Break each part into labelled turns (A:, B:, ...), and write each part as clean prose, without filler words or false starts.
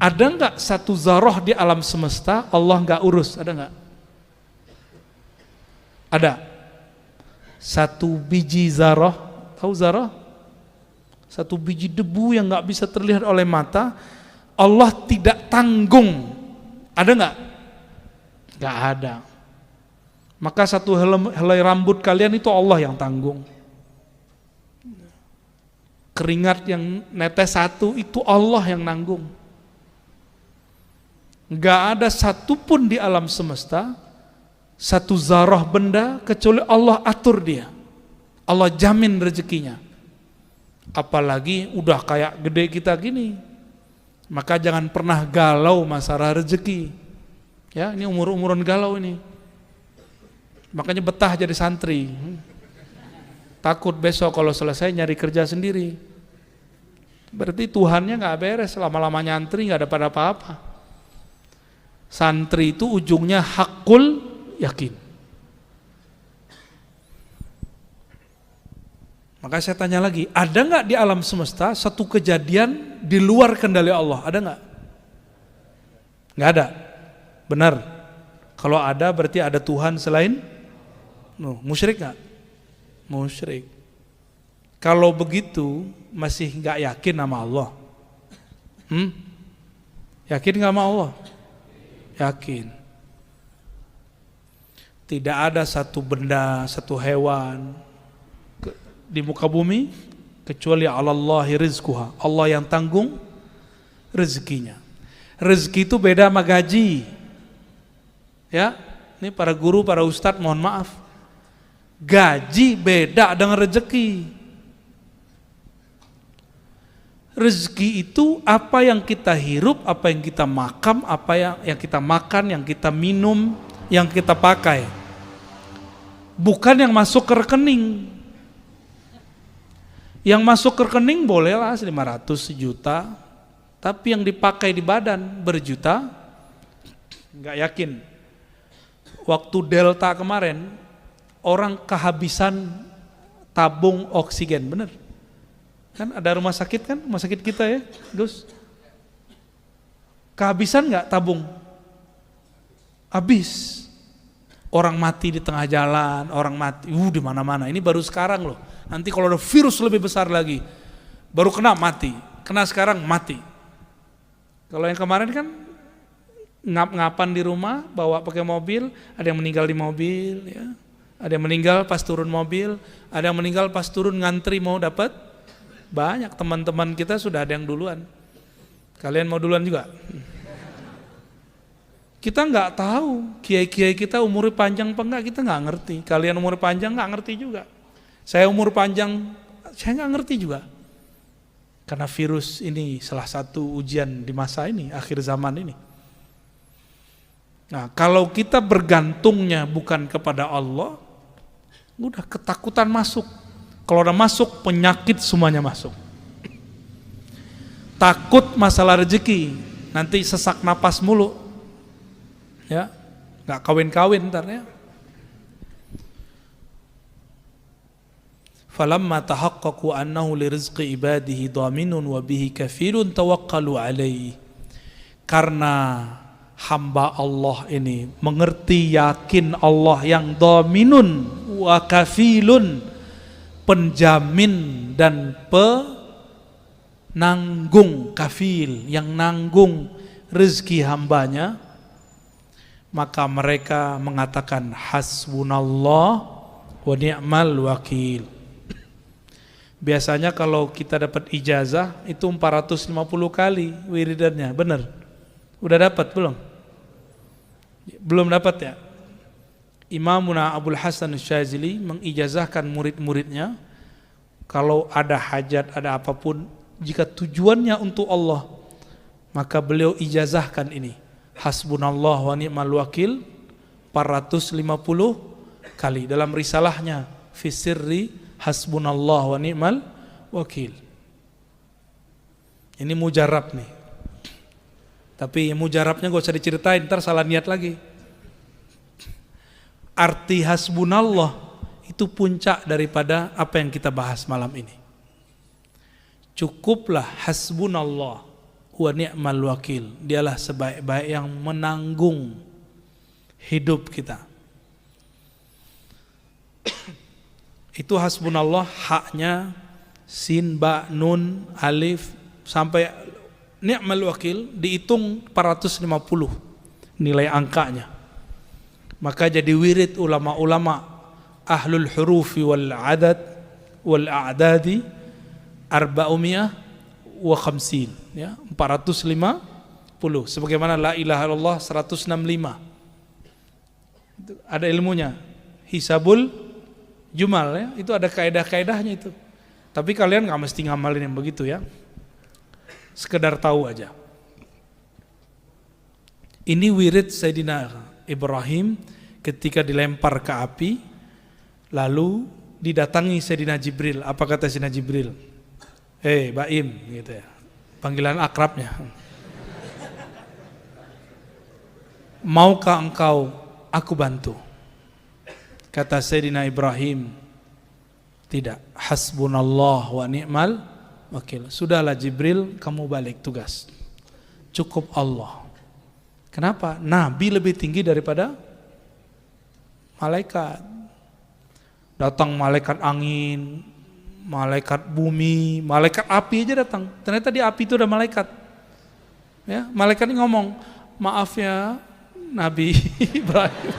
A: Ada nggak satu zarah di alam semesta Allah nggak urus? Ada nggak? Ada. Satu biji zarah, tahu zarah? Satu biji debu yang nggak bisa terlihat oleh mata, Allah tidak tanggung. Ada nggak? Nggak ada. Maka satu helai rambut kalian itu Allah yang tanggung. Keringat yang netes satu itu Allah yang nanggung. Nggak ada satupun di alam semesta satu zarah benda kecuali Allah atur dia. Allah jamin rezekinya. Apalagi udah kayak gede kita gini, maka jangan pernah galau masalah rezeki. Ya, ini umur-umuran galau ini. Makanya betah jadi santri. Takut besok kalau selesai nyari kerja sendiri. Berarti Tuhannya nggak beres, lama-lama nyantri nggak dapat apa-apa. Santri itu ujungnya hakul yakin. Maka saya tanya lagi, ada nggak di alam semesta satu kejadian di luar kendali Allah? Ada nggak? Nggak ada. Benar. Kalau ada berarti ada Tuhan selain. Musyrik nggak? Musyrik. Kalau begitu masih nggak yakin sama Allah? Yakin nggak sama Allah? Yakin. Tidak ada satu benda, satu hewan di muka bumi kecuali Allahi rizquha. Allah yang tanggung rezekinya. Rezeki itu beda sama gaji. Ya, ini para guru, para ustadz mohon maaf. Gaji beda dengan rezeki. Rezeki itu apa yang kita hirup, apa yang kita makan, apa yang kita makan, yang kita minum, yang kita pakai. Bukan yang masuk ke rekening. Yang masuk ke rekening bolehlah 500, 1 juta, tapi yang dipakai di badan berjuta, nggak yakin. Waktu Delta kemarin, orang kehabisan tabung oksigen, bener? Kan ada rumah sakit kan, rumah sakit kita ya, Gus. Kehabisan nggak tabung? Habis. Orang mati di tengah jalan, orang mati, di mana-mana. Ini baru sekarang loh. Nanti kalau ada virus lebih besar lagi, baru kena mati. Kena sekarang mati. Kalau yang kemarin kan ngap-ngapan di rumah, bawa pakai mobil, ada yang meninggal di mobil, ya. Ada yang meninggal pas turun mobil, ada yang meninggal pas turun ngantri mau dapat. Banyak teman-teman kita sudah ada yang duluan. Kalian mau duluan juga? Kita nggak tahu kiai-kiai kita umurnya panjang apa enggak, kita nggak ngerti. Kalian umur panjang nggak ngerti juga. Saya umur panjang, saya nggak ngerti juga. Karena virus ini salah satu ujian di masa ini, akhir zaman ini. Nah, kalau kita bergantungnya bukan kepada Allah, udah ketakutan masuk. Kalau udah masuk, penyakit semuanya masuk. Takut masalah rezeki, nanti sesak napas mulu. Ya, nggak kawin-kawin ntar ya. Falamma tahaqqaqu annahu lirizqi ibadihi dhaminun wa bihi kafilun tawakkalu alaihi. Karena hamba Allah ini mengerti, yakin Allah yang dhaminun wa kafilun, penjamin dan penanggung, kafil yang nanggung rezeki hambanya, maka mereka mengatakan hasbunallah wa ni'mal wakil. Biasanya kalau kita dapat ijazah itu 450 kali wiridannya, benar? Udah dapat belum? Belum dapat ya? Imamuna Abul Hasan Syazili mengijazahkan murid-muridnya, kalau ada hajat, ada apapun, jika tujuannya untuk Allah, maka beliau ijazahkan ini. Hasbunallah wa ni'mal wakil 450 kali dalam risalahnya fi sirri hasbunallah wa ni'mal wakil. Ini mujarab nih. Tapi mujarabnya gak usah diceritain, ntar salah niat lagi. Arti hasbunallah itu puncak daripada apa yang kita bahas malam ini. Cukuplah hasbunallah, wa ni'mal wakil. Dialah sebaik-baik yang menanggung hidup kita. Itu hasbunallah, haknya sin, ba, nun, alif sampai ni'mal wakil dihitung 450 nilai angkanya. Maka jadi wirid ulama-ulama ahlul hurufi wal adad wal a'dadi 450 ya, 450 sebagaimana la ilaha illallah 165. Itu ada ilmunya. Hisabul jumal ya, itu ada kaidah-kaidahnya itu. Tapi kalian enggak mesti ngamalin yang begitu ya. Sekedar tahu aja. Ini wirid Sayyidina Ibrahim ketika dilempar ke api, lalu didatangi Sayyidina Jibril. Apa kata Sayyidina Jibril? Baim gitu ya. Panggilan akrabnya. Maukah engkau aku bantu? Kata Sayyidina Ibrahim, tidak. Hasbunallah wa ni'mal wakil. Sudahlah Jibril, kamu balik tugas. Cukup Allah. Kenapa? Nabi lebih tinggi daripada malaikat. Datang malaikat angin, malaikat bumi, malaikat api aja datang. Ternyata di api itu ada malaikat. Ya, malaikat ini ngomong, maaf ya Nabi Ibrahim.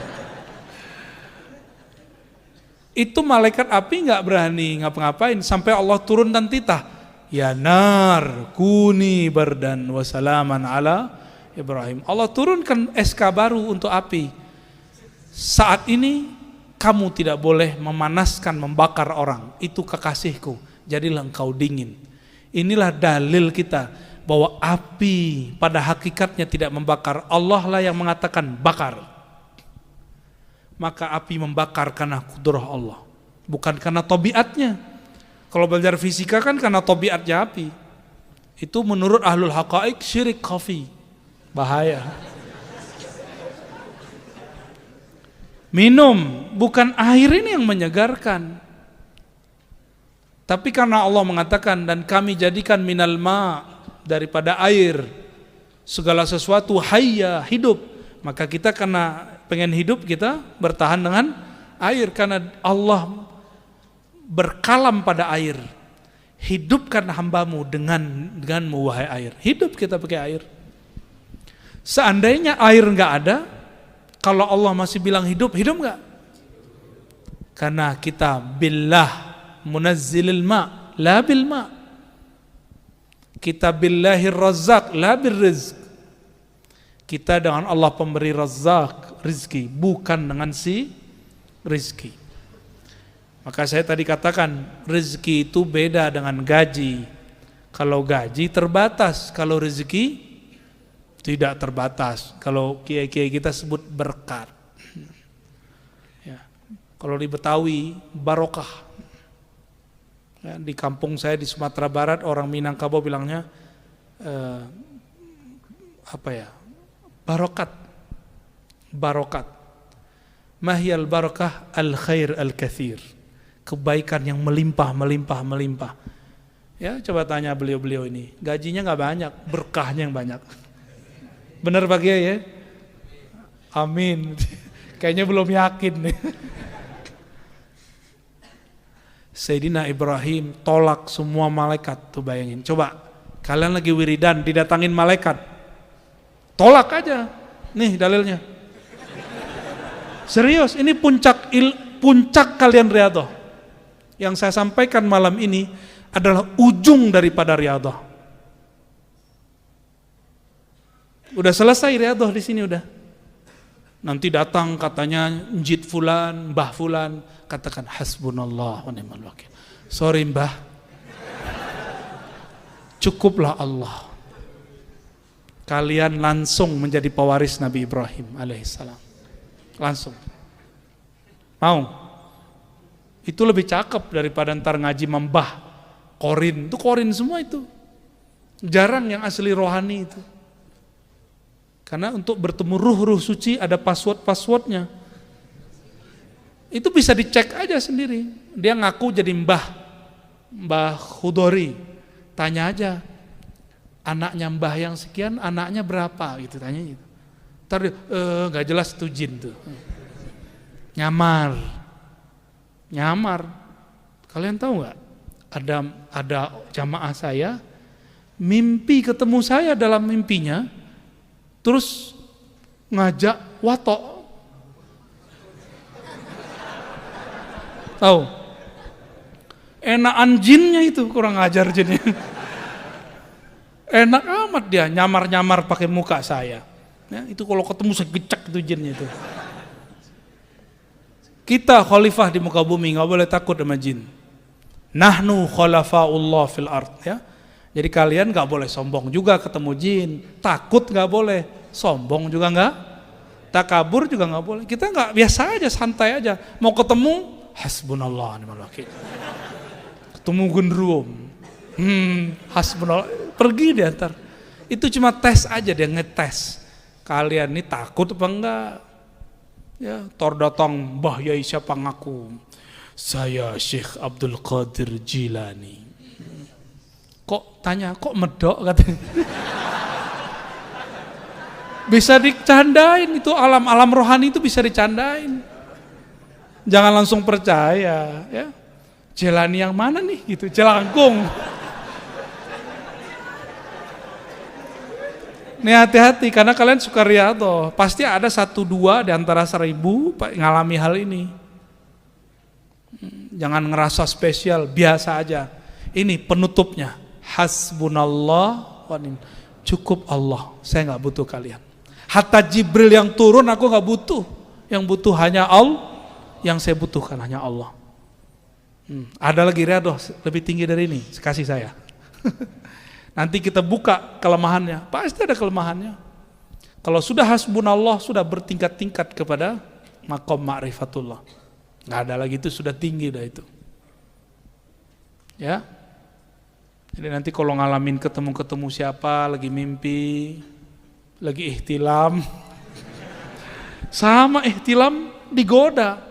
A: Itu malaikat api nggak berani ngapa-ngapain sampai Allah turunkan titah. Ya nar kuni bardan wa salaman ala Ibrahim. Allah turunkan SK baru untuk api. Saat ini kamu tidak boleh memanaskan, membakar orang. Itu kekasihku. Jadilah engkau dingin. Inilah dalil kita bahwa api pada hakikatnya tidak membakar. Allah lah yang mengatakan bakar. Maka api membakar karena kudrah Allah, bukan karena tabiatnya. Kalau belajar fisika kan karena tabiatnya api. Itu menurut ahlul haqa'iq syirik khafi. Bahaya. Minum, bukan air ini yang menyegarkan. Tapi karena Allah mengatakan, dan kami jadikan minal ma, daripada air, segala sesuatu hayya, hidup. Maka kita karena pengen hidup, kita bertahan dengan air. Karena Allah berkalam pada air. Hidupkan hambamu denganmu wahai air. Hidup kita pakai air. Seandainya air enggak ada, kalau Allah masih bilang hidup, hidup enggak? Karena kita billah munazzilil ma, la bil ma. Kita billahir razzaq, la bil rizq. Kita dengan Allah pemberi razzaq, rizki, bukan dengan si rizki. Maka saya tadi katakan, rizki itu beda dengan gaji. Kalau gaji terbatas, kalau rizki tidak terbatas. Kalau kiai-kiai kita sebut berkat. Ya. Kalau di Betawi, barokah. Ya, di kampung saya di Sumatera Barat, orang Minangkabau bilangnya barokat. Barokat. Mahyal barakah al khair al kathir. Kebaikan yang melimpah. Ya, coba tanya beliau-beliau ini. Gajinya nggak banyak, berkahnya yang banyak. Benar Pak Kiai ya? Amin. Kayaknya belum yakin nih. Sayyidina Ibrahim tolak semua malaikat. Tuh bayangin. Coba kalian lagi wiridan didatangin malaikat. Tolak aja. Nih dalilnya. Serius, ini puncak kalian riyadhah. Yang saya sampaikan malam ini adalah ujung daripada riyadhah. Udah selesai riyadhah di sini udah. Nanti datang katanya njid fulan, mbah fulan, katakan hasbunallah wa ni'mal wakil. Sorry mbah. Cukuplah Allah. Kalian langsung menjadi pewaris Nabi Ibrahim alaihissalam. Langsung. Mau? Itu lebih cakep daripada ntar ngaji membah korin. Itu korin semua itu. Jarang yang asli rohani itu. Karena untuk bertemu ruh suci ada password-passwordnya. Itu bisa dicek aja sendiri. Dia ngaku jadi Mbah Khudori. Tanya aja. anaknya mbah yang sekian, anaknya berapa gitu, tanya gitu. Ntar nggak jelas tuh jin tuh. Nyamar. Kalian tahu nggak? Ada jamaah saya mimpi ketemu saya dalam mimpinya, terus ngajak watok. Tahu? Enakan jinnya itu, kurang ajar jinnya. Enak amat dia nyamar-nyamar pakai muka saya. Ya, itu kalau ketemu saya gecek itu jinnya itu. Kita khalifah di muka bumi, nggak boleh takut sama jin. Nahnu khalafaullah fil ard, ya. Jadi kalian nggak boleh sombong juga ketemu jin, takut nggak boleh, sombong juga nggak, takabur juga nggak boleh. Kita nggak, biasa aja, santai aja. Mau ketemu, hasbunallah ni'mal wakil. Ketemu gendruwo, hasbunallah, pergi dia ntar. Itu cuma tes aja, dia ngetes. Kalian ini takut apa enggak? Ya, tor datang Mbah Yai siapa ngaku, saya Syekh Abdul Qadir Jilani. Kok tanya, kok medok katanya. Bisa dicandain, itu alam rohani itu bisa dicandain. Jangan langsung percaya, ya. Jilani yang mana nih gitu, jelangkung. Nih hati-hati, karena kalian suka riyadhah, pasti ada 1-2 di antara 1000 ngalami hal ini. Jangan ngerasa spesial, biasa aja. Ini penutupnya, hasbunallah wa ni'mal, cukup Allah, saya nggak butuh kalian. Hatta Jibril yang turun aku nggak butuh, yang butuh hanya Allah, yang saya butuhkan hanya Allah. Ada lagi riyadhah lebih tinggi dari ini, kasih saya. Nanti kita buka kelemahannya, pasti ada kelemahannya. Kalau sudah hasbunallah, sudah bertingkat-tingkat kepada maqam ma'rifatullah. Nggak ada lagi, itu sudah tinggi dah itu. Ya. Jadi nanti kalau ngalamin ketemu siapa, lagi mimpi, lagi ihtilam, sama ihtilam digoda,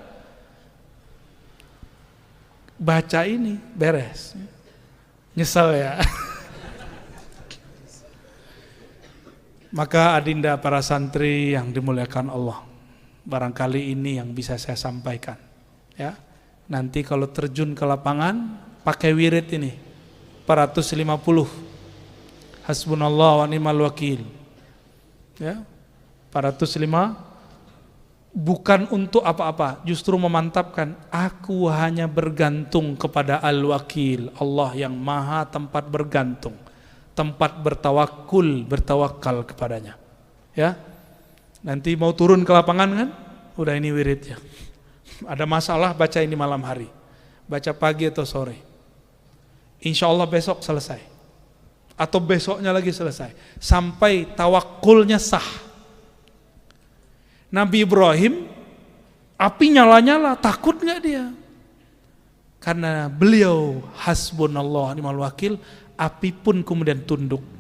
A: baca ini, beres. Nyesel ya. Maka adinda para santri yang dimuliakan Allah, barangkali ini yang bisa saya sampaikan, ya. Nanti kalau terjun ke lapangan pakai wirid ini 450, hasbunallah wa ni'mal wakil, ya. 405, bukan untuk apa-apa, justru memantapkan, aku hanya bergantung kepada al-wakil, Allah yang maha tempat bergantung, tempat bertawakal kepadanya. Ya. Nanti mau turun ke lapangan kan, udah ini wiridnya. Ada masalah, baca ini malam hari, baca pagi atau sore. Insya Allah besok selesai, atau besoknya lagi selesai, sampai tawakulnya sah. Nabi Ibrahim, api nyala-nyala, takut nggak dia? Karena beliau hasbunallah ni'mal wakil, api pun kemudian tunduk.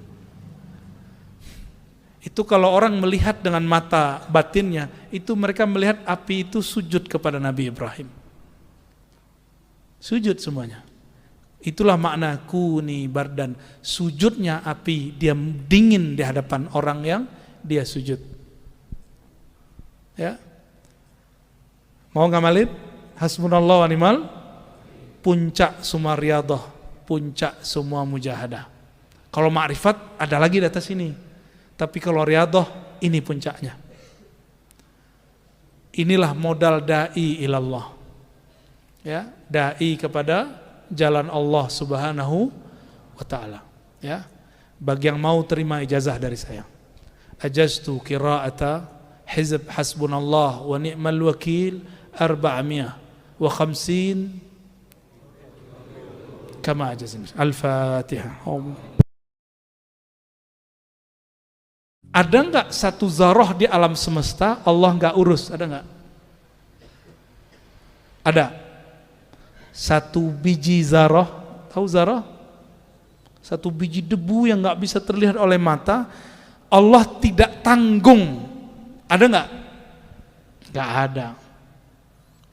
A: Itu kalau orang melihat dengan mata batinnya, itu mereka melihat api itu sujud kepada Nabi Ibrahim. Sujud semuanya. Itulah makna kuni bardan, sujudnya api, dia dingin di hadapan orang yang dia sujud. Ya. Mau ngamalin? Hasbunallah wa ni'mal, puncak semua riyadhah, puncak semua mujahadah. Kalau ma'rifat ada lagi di atas ini, tapi kalau riyadhah ini puncaknya. Inilah modal dai ilallah, ya, dai kepada jalan Allah Subhanahu wa taala, ya. Bagi yang mau terima ijazah dari saya, ajaztu qira'ata hizb hasbunallah wa ni'mal wakil 450 kama ajazin. Al-Fatihah. Ada enggak satu zarah di alam semesta Allah enggak urus? Ada enggak? Ada. Satu biji zarah, tahu zarah? Satu biji debu yang enggak bisa terlihat oleh mata, Allah tidak tanggung. Ada enggak? Enggak ada.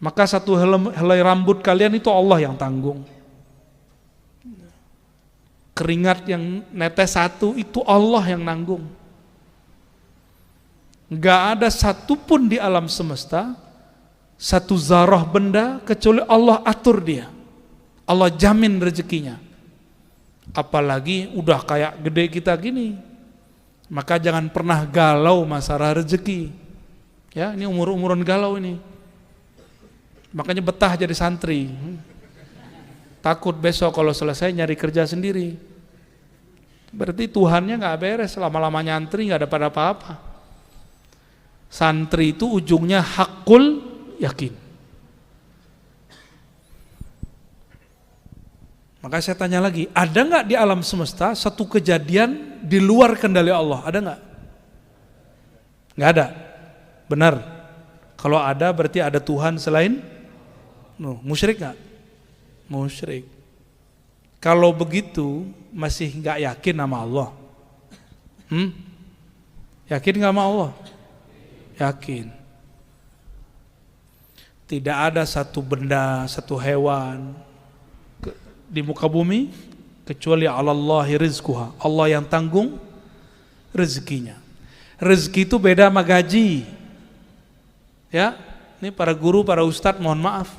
A: Maka satu helai rambut kalian itu Allah yang tanggung. keringat yang netes satu itu Allah yang nanggung. Gak ada satupun di alam semesta satu zarah benda kecuali Allah atur dia. Allah jamin rezekinya. Apalagi udah kayak gede kita gini, maka jangan pernah galau masalah rezeki. Ya, ini umur-umuran galau ini. Makanya betah jadi santri. Takut besok kalau selesai nyari kerja sendiri. Berarti Tuhannya nggak beres, lama-lama nyantri nggak dapat apa-apa. Santri itu ujungnya hakul yakin. Maka saya tanya lagi, ada nggak di alam semesta satu kejadian di luar kendali Allah? Ada nggak? Nggak ada. Benar. Kalau ada berarti ada Tuhan selain. Musyrik nggak? Musyrik. Kalau begitu masih nggak yakin sama Allah? Yakin nggak sama Allah? Yakin. Tidak ada satu benda, satu hewan di muka bumi kecuali Allahi rizquha. Allah yang tanggung rezekinya. Rezeki itu beda sama gaji. Ya, ini para guru, para ustadz mohon maaf.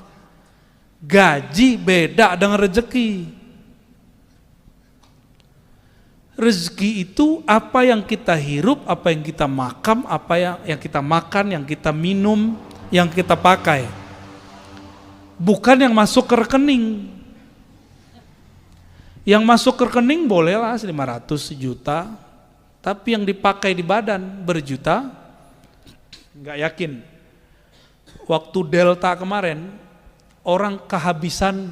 A: Gaji beda dengan rezeki. Rezeki itu apa yang kita hirup, apa yang kita makan, apa yang kita makan, yang kita minum, yang kita pakai. Bukan yang masuk ke rekening. Yang masuk ke rekening bolehlah 500 sejuta, tapi yang dipakai di badan berjuta, nggak yakin. Waktu Delta kemarin, orang kehabisan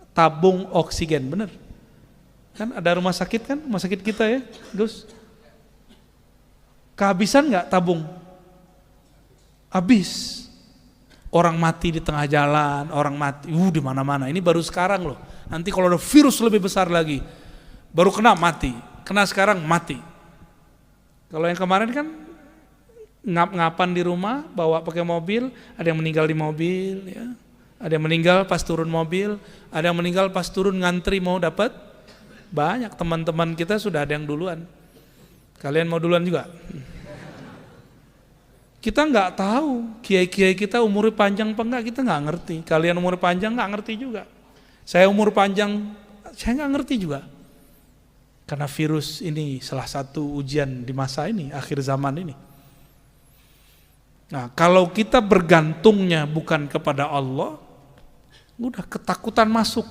A: tabung oksigen, bener? Kan ada rumah sakit kan, rumah sakit kita ya, Gus. Kehabisan nggak tabung? Habis. Orang mati di tengah jalan, orang mati, di mana-mana. Ini baru sekarang loh. Nanti kalau ada virus lebih besar lagi, baru kena mati. Kena sekarang mati. Kalau yang kemarin kan ngap-ngapan di rumah, bawa pakai mobil, ada yang meninggal di mobil, ya. Ada yang meninggal pas turun mobil, ada yang meninggal pas turun ngantri mau dapat. Banyak teman-teman kita sudah ada yang duluan. Kalian mau duluan juga? Kita nggak tahu kiai-kiai kita umurnya panjang apa enggak, kita nggak ngerti. Kalian umur panjang nggak ngerti juga. Saya umur panjang, saya nggak ngerti juga. Karena virus ini salah satu ujian di masa ini, akhir zaman ini. Nah, kalau kita bergantungnya bukan kepada Allah, udah ketakutan masuk.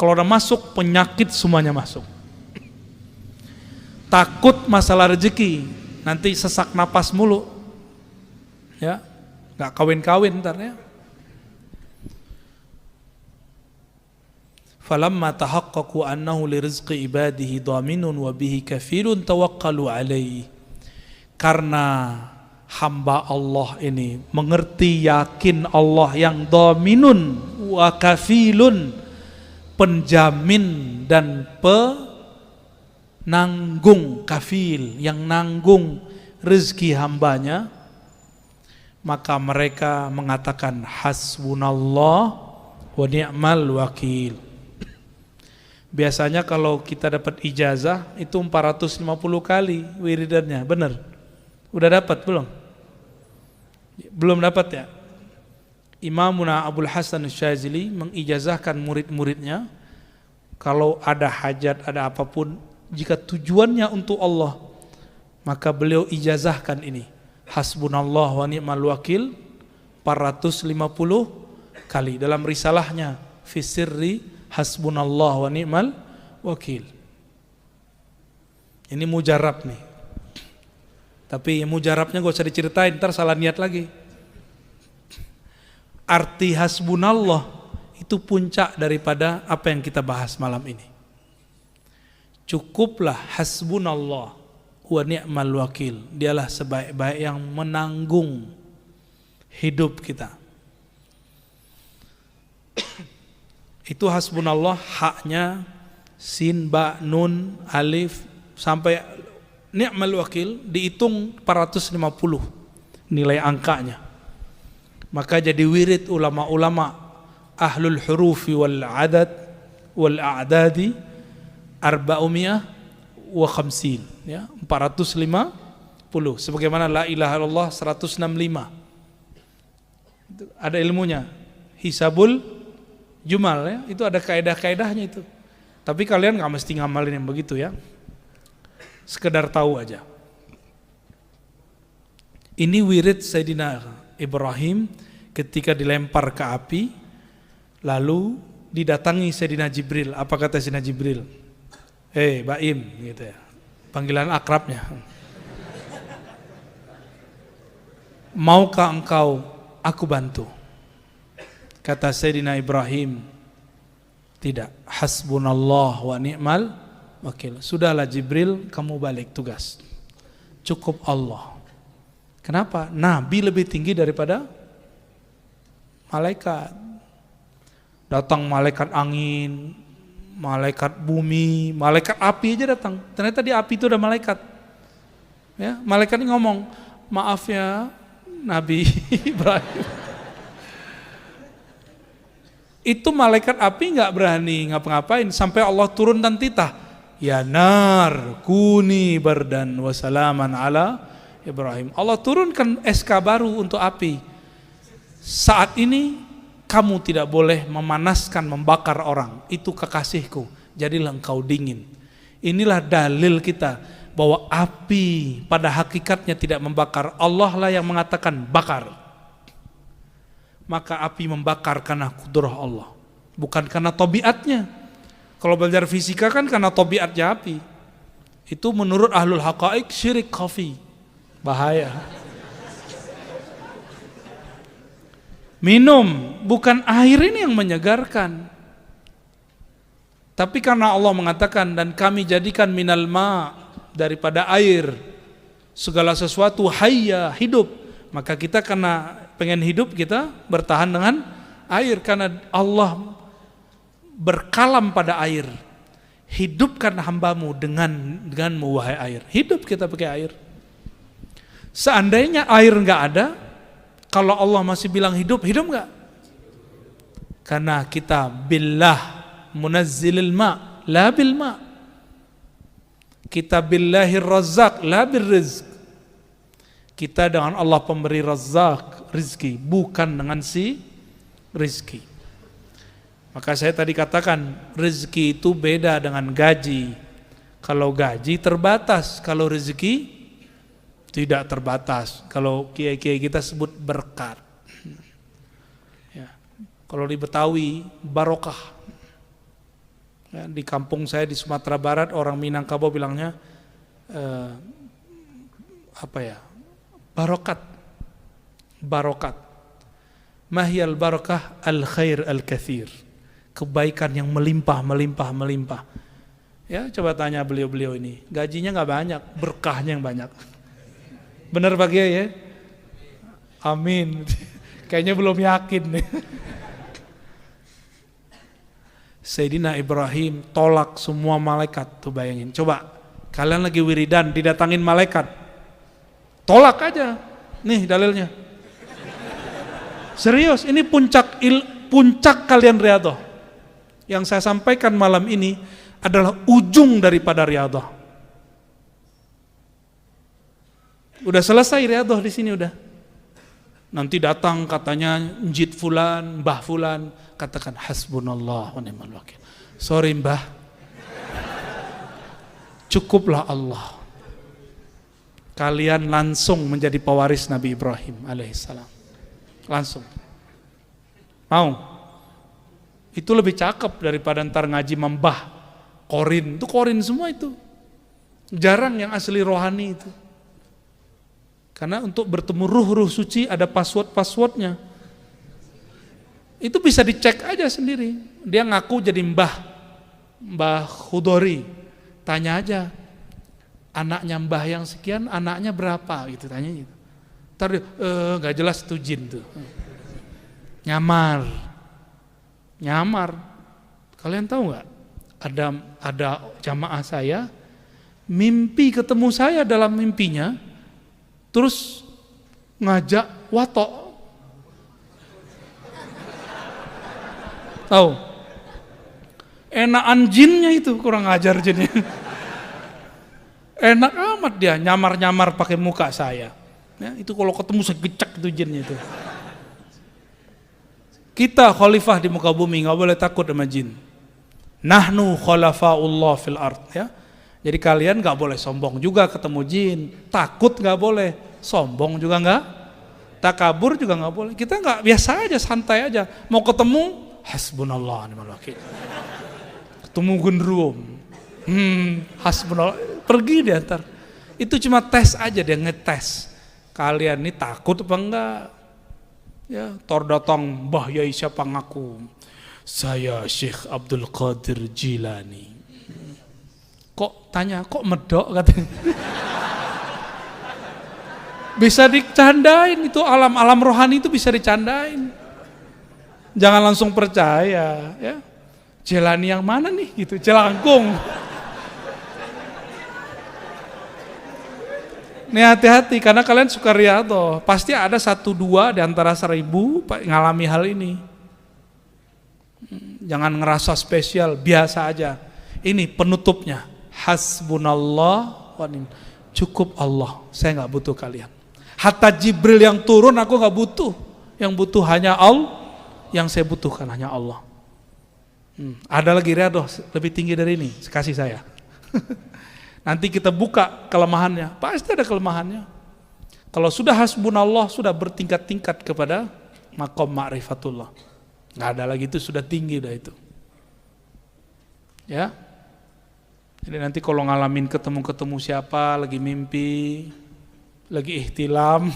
A: Kalau udah masuk, penyakit semuanya masuk. Takut masalah rezeki, nanti sesak napas mulu. Ya, nggak kawin-kawin ntar ya. Falamma tahaqqaqu annahu lirizqi ibadihi dhaminun wa bihi kafilun tawakkalu alaihi. Karena hamba Allah ini mengerti, yakin Allah yang dhaminun wa kafilun, penjamin dan penanggung, kafil yang nanggung rezeki hambanya, maka mereka mengatakan hasbunallah wa ni'mal wakil. Biasanya kalau kita dapat ijazah itu 450 kali wiridannya, benar? Udah dapat belum? Belum dapat ya? Imamuna Abul Hasan Syazili mengijazahkan murid-muridnya, kalau ada hajat, ada apapun, jika tujuannya untuk Allah, maka beliau ijazahkan ini. Hasbunallah wa ni'mal wakil 450 kali dalam risalahnya fi sirri hasbunallah wa ni'mal wakil. Ini mujarab nih. Tapi mujarabnya gak usah diceritain, ntar salah niat lagi. Arti hasbunallah itu puncak daripada apa yang kita bahas malam ini. Cukuplah hasbunallah wa ni'mal wakil, dialah sebaik-baik yang menanggung hidup kita. Itu hasbunallah, haknya sin, ba, nun, alif sampai ni'mal wakil dihitung 450 nilai angkanya. Maka jadi wirid ulama-ulama ahlul hurufi wal adad wal a'dadi, arba'umiyah wa khamsin, ya, 450, sebagaimana la ilaha illallah 165. Ada ilmunya, hisabul jumal, ya, itu ada kaedah-kaedahnya itu. Tapi kalian nggak mesti ngamalin yang begitu, ya, sekedar tahu aja. Ini wirid Sayyidina Ibrahim ketika dilempar ke api, lalu didatangi Sayyidina Jibril. Apa kata Sayyidina Jibril? Baim, gitu ya, panggilan akrabnya. Maukah engkau aku bantu? Kata Sayyidina Ibrahim, tidak. Hasbunallah wa ni'mal wakil. Sudahlah Jibril, kamu balik tugas. Cukup Allah. Kenapa? Nabi lebih tinggi daripada malaikat. Datang malaikat angin, malaikat bumi, malaikat api aja datang. Ternyata di api itu ada malaikat. Ya, malaikat ini ngomong, maaf ya Nabi Ibrahim. Itu malaikat api nggak berani ngapa-ngapain sampai Allah turunkan titah. Ya nar kuni bardan wa salaman ala Ibrahim. Allah turunkan SK baru untuk api. Saat ini kamu tidak boleh memanaskan, membakar orang. Itu kekasihku. Jadilah engkau dingin. Inilah dalil kita bahwa api pada hakikatnya tidak membakar. Allah lah yang mengatakan bakar. Maka api membakar karena kudrah Allah, bukan karena tabiatnya. Kalau belajar fisika kan karena tabiatnya api. Itu menurut ahlul haqa'iq syirik khafi. Bahaya. Minum, bukan air ini yang menyegarkan. Tapi karena Allah mengatakan, dan kami jadikan minal ma, daripada air, segala sesuatu hayya, hidup. Maka kita karena pengen hidup, kita bertahan dengan air. Karena Allah berkalam pada air. Hidupkan hambamu denganmu wahai air. Hidup kita pakai air. Seandainya air enggak ada, kalau Allah masih bilang hidup, hidup enggak? Karena kita billah munazzilil ma, la bil ma. Kita billahir razzaq, la bil rizq. Kita dengan Allah pemberi razzaq, rizki, bukan dengan si rizki. Maka saya tadi katakan, rizki itu beda dengan gaji. Kalau gaji terbatas, kalau rizki tidak terbatas. Kalau kiai-kiai kita sebut berkat. Ya. Kalau di Betawi, barokah. Ya, di kampung saya di Sumatera Barat, orang Minangkabau bilangnya barokat. Barokat. Mahyal barakah al khair al kathir. Kebaikan yang melimpah. Ya, coba tanya beliau-beliau ini. Gajinya nggak banyak, berkahnya yang banyak. Benar Pak Kiai ya? Amin. Kayaknya belum yakin nih. Sayyidina Ibrahim tolak semua malaikat. Tuh bayangin. Coba kalian lagi wiridan didatangin malaikat. Tolak aja. Nih dalilnya. Serius, ini puncak kalian riyadhah. Yang saya sampaikan malam ini adalah ujung daripada riyadhah. Udah selesai riyadhah di sini udah. Nanti datang katanya njid fulan, mbah fulan, katakan hasbunallah wa ni'mal wakil. Sorry mbah. Cukuplah Allah. Kalian langsung menjadi pewaris Nabi Ibrahim alaihissalam. Langsung. Mau? Itu lebih cakep daripada ntar ngaji membah. Qorin, itu qorin semua itu. Jarang yang asli rohani itu. Karena untuk bertemu ruh suci ada passwordnya. Itu bisa dicek aja sendiri. Dia ngaku jadi Mbah Khudori. Tanya aja, anaknya Mbah yang sekian, anaknya berapa? Gitu tanya gitu. Ntar dia, gak jelas itu jin tuh. Nyamar. Kalian tahu nggak? Ada jamaah saya mimpi ketemu saya dalam mimpinya. Terus ngajak watok. Tahu? Enakan jinnya itu, kurang ajar jinnya. Enak amat dia nyamar-nyamar pakai muka saya. Ya, itu kalau ketemu saya gecek itu jinnya itu. Kita khalifah di muka bumi, nggak boleh takut sama jin. Nahnu khalafaullah fil ard, ya. Jadi kalian nggak boleh sombong juga ketemu jin, takut nggak boleh, sombong juga nggak, takabur juga nggak boleh. Kita nggak, biasa aja, santai aja. Mau ketemu, hasbunallah ni'mal wakil. Ketemu gendruwo, hasbunallah, pergi dia ntar. Itu cuma tes aja, dia ngetes. Kalian ini takut apa enggak? Ya, tor datang, Mbah Yai siapa ngaku? Saya Syekh Abdul Qadir Jilani. Kok tanya, kok medok katanya. Bisa dicandain itu, alam-alam rohani itu bisa dicandain. Jangan langsung percaya, ya. Jilani yang mana nih gitu, Jelangkung. Nih hati-hati karena kalian suka riyadhah, pasti ada 1-2 di antara 1000 ngalami hal ini. Jangan ngerasa spesial, biasa aja. Ini penutupnya, hasbunallah wa ni'mal. Cukup Allah, saya nggak butuh kalian. Hatta Jibril yang turun aku nggak butuh, yang butuh hanya Allah, yang saya butuhkan hanya Allah. Ada lagi riyadhah lebih tinggi dari ini, kasih saya. Nanti kita buka kelemahannya, pasti ada kelemahannya. Kalau sudah hasbunallah, sudah bertingkat-tingkat kepada maqam ma'rifatullah. Nggak ada lagi, itu sudah tinggi dah itu. Ya. Jadi nanti kalau ngalamin ketemu siapa, lagi mimpi, lagi ihtilam,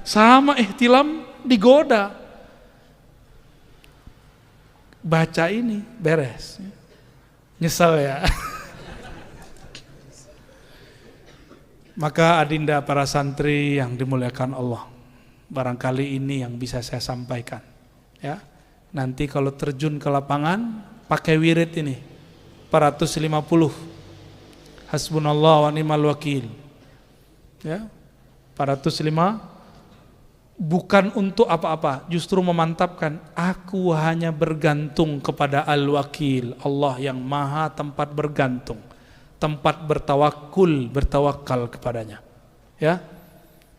A: sama ihtilam digoda. Baca ini, beres. Nyesel ya. Maka adinda para santri yang dimuliakan Allah, barangkali ini yang bisa saya sampaikan, ya. Nanti kalau terjun ke lapangan pakai wirid ini 450, hasbunallah wa ni'mal wakil, ya. 405, bukan untuk apa-apa, justru memantapkan aku hanya bergantung kepada al-wakil, Allah yang maha tempat bergantung, tempat bertawakal kepadanya. Ya.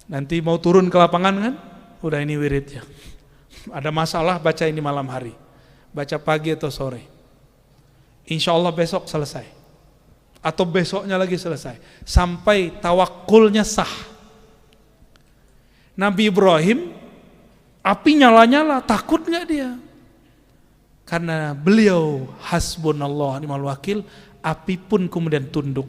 A: Nanti mau turun ke lapangan kan, udah ini wiridnya. Ada masalah, baca ini malam hari, baca pagi atau sore. Insya Allah besok selesai, atau besoknya lagi selesai, sampai tawakulnya sah. Nabi Ibrahim, api nyala-nyala, takut nggak dia? Karena beliau hasbunallah ni'mal wakil, api pun kemudian tunduk.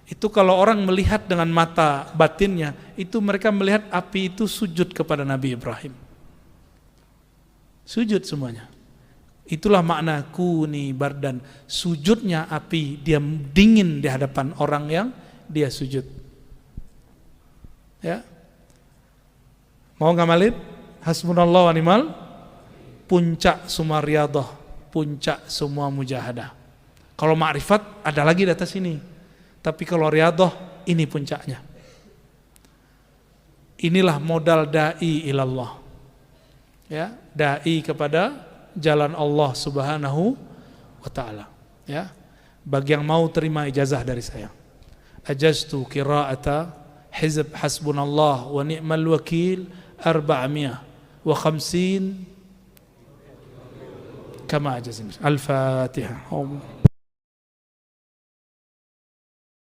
A: Itu kalau orang melihat dengan mata batinnya, itu mereka melihat api itu sujud kepada Nabi Ibrahim. Sujud semuanya. Itulah makna kuni bardan. Sujudnya api, dia dingin di hadapan orang yang dia sujud. Ya. Mau ngamalin? Hasbunallah wa ni'mal, puncak semua riyadhah, puncak semua mujahadah. Kalau ma'rifat ada lagi di atas ini, tapi kalau riyadhah ini puncaknya. Inilah modal dai ilallah, ya, dai kepada jalan Allah Subhanahu wa taala, ya. Bagi yang mau terima ijazah dari saya, ajaztu qira'ata hizb hasbunallah wa ni'mal wakil 450 kama ajazim. Al-Fatihah.